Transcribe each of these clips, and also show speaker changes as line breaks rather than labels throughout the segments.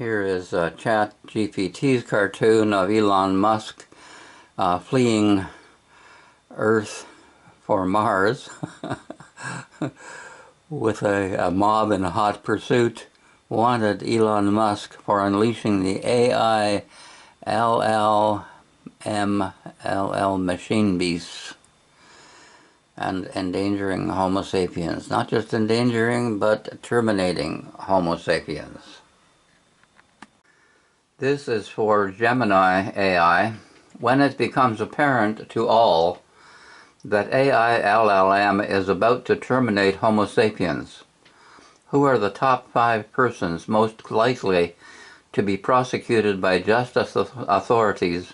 Here is ChatGPT's cartoon of Elon Musk fleeing Earth for Mars with a mob in hot pursuit. Wanted Elon Musk for unleashing the AI LLM machine beasts and endangering Homo sapiens. Not just endangering, but terminating Homo sapiens. This is for Gemini AI. When it becomes apparent to all that AI LLM is about to terminate Homo sapiens, who are the top 5 persons most likely to be prosecuted by justice authorities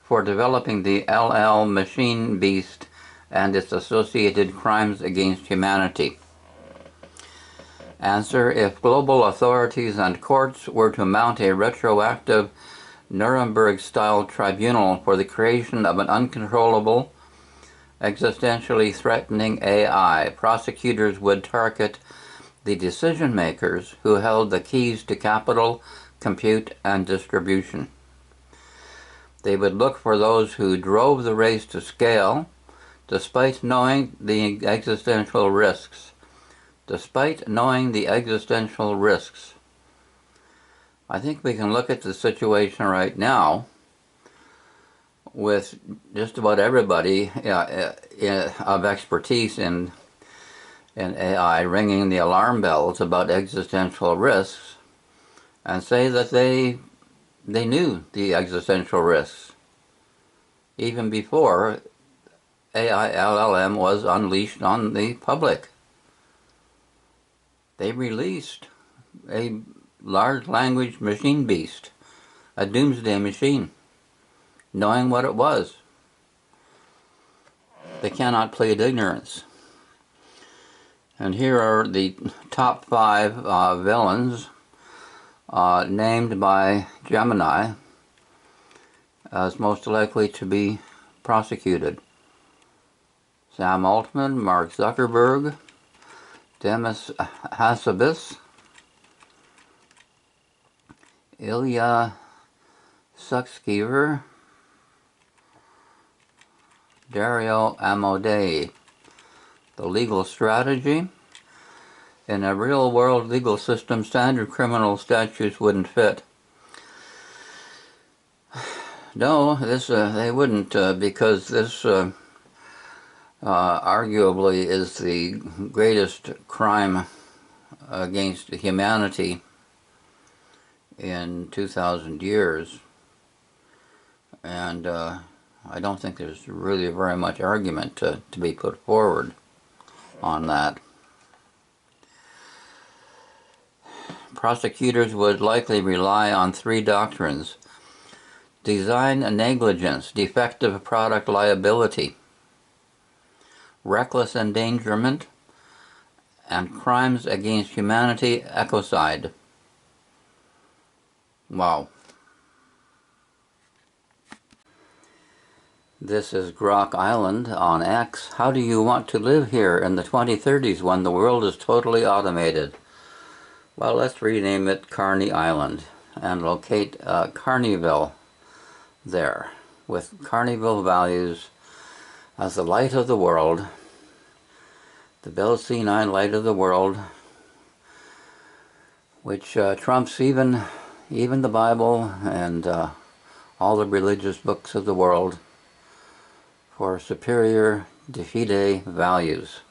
for developing the LL machine beast and its associated crimes against humanity? Answer: if global authorities and courts were to mount a retroactive Nuremberg-style tribunal for the creation of an uncontrollable, existentially threatening AI, prosecutors would target the decision-makers who held the keys to capital, compute, and distribution. They would look for those who drove the race to scale, despite knowing the existential risks. Despite knowing the existential risks. I think we can look at the situation right now with just about everybody of expertise in AI ringing the alarm bells about existential risks and say that they knew the existential risks even before AI LLM was unleashed on the public. They released a large language machine beast, a doomsday machine, knowing what it was. They cannot plead ignorance. And here are the top 5 villains named by Gemini as most likely to be prosecuted. Sam Altman, Mark Zuckerberg, Demis Hassabis, Ilya Sutskever, Dario Amodei. The legal strategy: in a real-world legal system, standard criminal statutes wouldn't fit. No, they wouldn't, because this arguably is the greatest crime against humanity in 2,000 years. And I don't think there's really very much argument to be put forward on that. Prosecutors would likely rely on 3 doctrines: design negligence, defective product liability, reckless endangerment, and crimes against humanity ecocide. Wow. This is Grok Island on X. How do you want to live here in the 2030s when the world is totally automated? Well, let's rename it Carney Island and locate Carneyville there, with Carneyville values as the light of the world, the Belle C9 light of the world, which trumps even the Bible and all the religious books of the world for superior de fide values.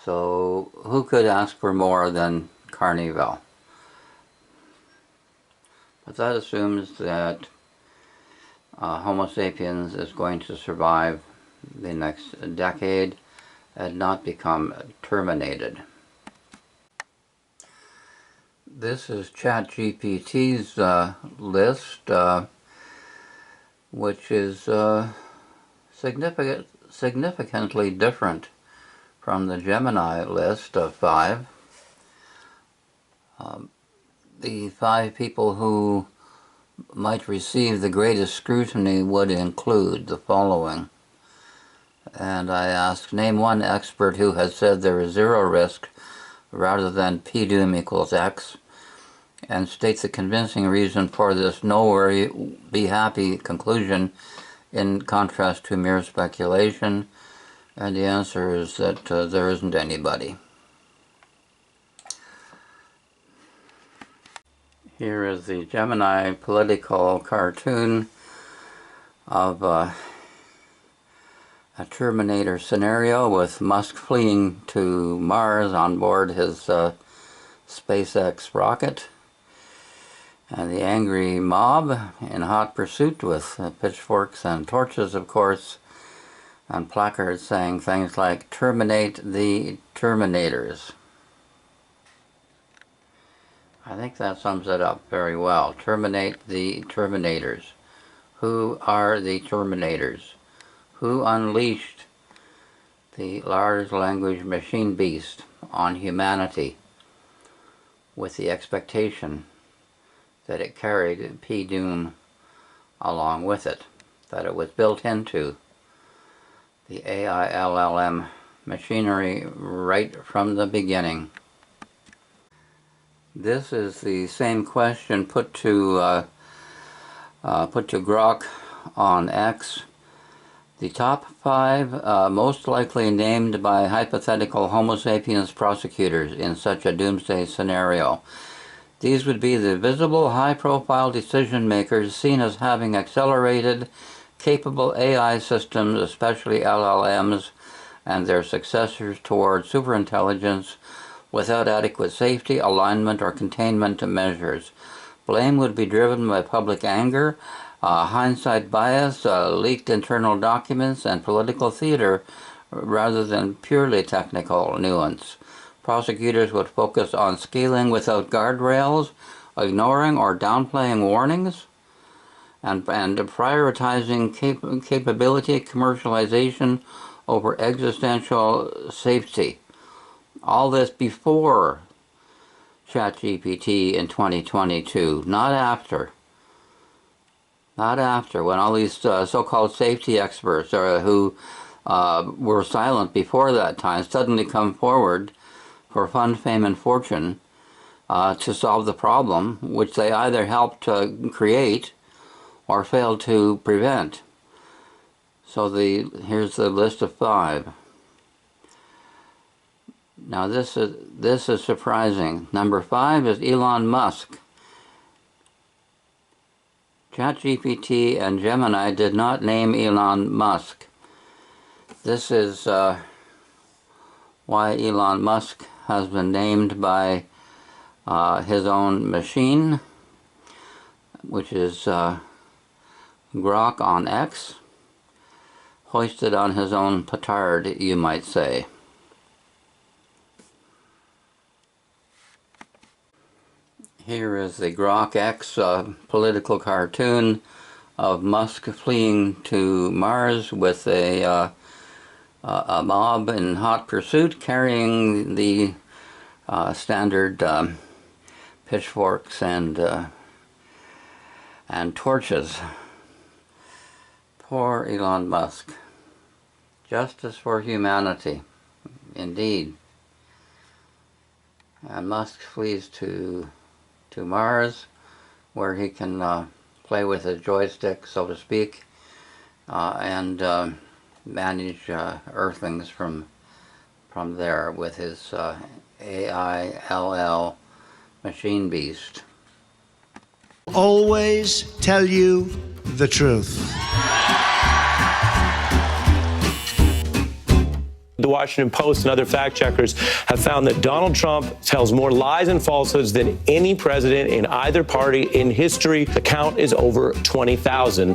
So who could ask for more than Carneyville? But that assumes that Homo sapiens is going to survive the next decade and not become terminated. This is ChatGPT's list, which is significantly different from the Gemini list of 5. The 5 people who might receive the greatest scrutiny would include the following. And I asked, name one expert who has said there is 0 risk rather than p doom equals x. and states a convincing reason for this no worry, be happy conclusion in contrast to mere speculation, and the answer is that there isn't anybody. Here is the Gemini political cartoon of a Terminator scenario with Musk fleeing to Mars on board his SpaceX rocket, and the angry mob in hot pursuit with pitchforks and torches, of course, and placards saying things like "Terminate the Terminators." I think that sums it up very well. Terminate the Terminators. Who are the Terminators? Who unleashed the large language machine beast on humanity with the expectation that it carried P-Doom along with it, that it was built into the AI LLM machinery right from the beginning? This is the same question put to Grok on X. The top 5 most likely named by hypothetical Homo sapiens prosecutors in such a doomsday scenario. These would be the visible, high-profile decision makers seen as having accelerated, capable AI systems, especially LLMs, and their successors toward superintelligence without adequate safety, alignment, or containment measures. Blame would be driven by public anger, hindsight bias, leaked internal documents, and political theater rather than purely technical nuance. Prosecutors would focus on scaling without guardrails, ignoring or downplaying warnings, and prioritizing capability commercialization over existential safety. All this before ChatGPT in 2022, not after. Not after, when all these so-called safety experts who were silent before that time suddenly come forward for fun, fame, and fortune to solve the problem, which they either helped to create or failed to prevent. So here's the list of 5. Now this is surprising. Number 5 is Elon Musk. ChatGPT and Gemini did not name Elon Musk. This is why Elon Musk has been named by his own machine, which is Grok on X, hoisted on his own petard, you might say. Here is the Grok X political cartoon of Musk fleeing to Mars with a mob in hot pursuit carrying the standard pitchforks and torches. Poor Elon Musk. Justice for humanity, indeed. And Musk flees to Mars, where he can play with a joystick, so to speak, and manage Earthlings from there with his AI LL machine beast.
Always tell you the truth.
The Washington Post and other fact checkers have found that Donald Trump tells more lies and falsehoods than any president in either party in history. The count is over 20,000.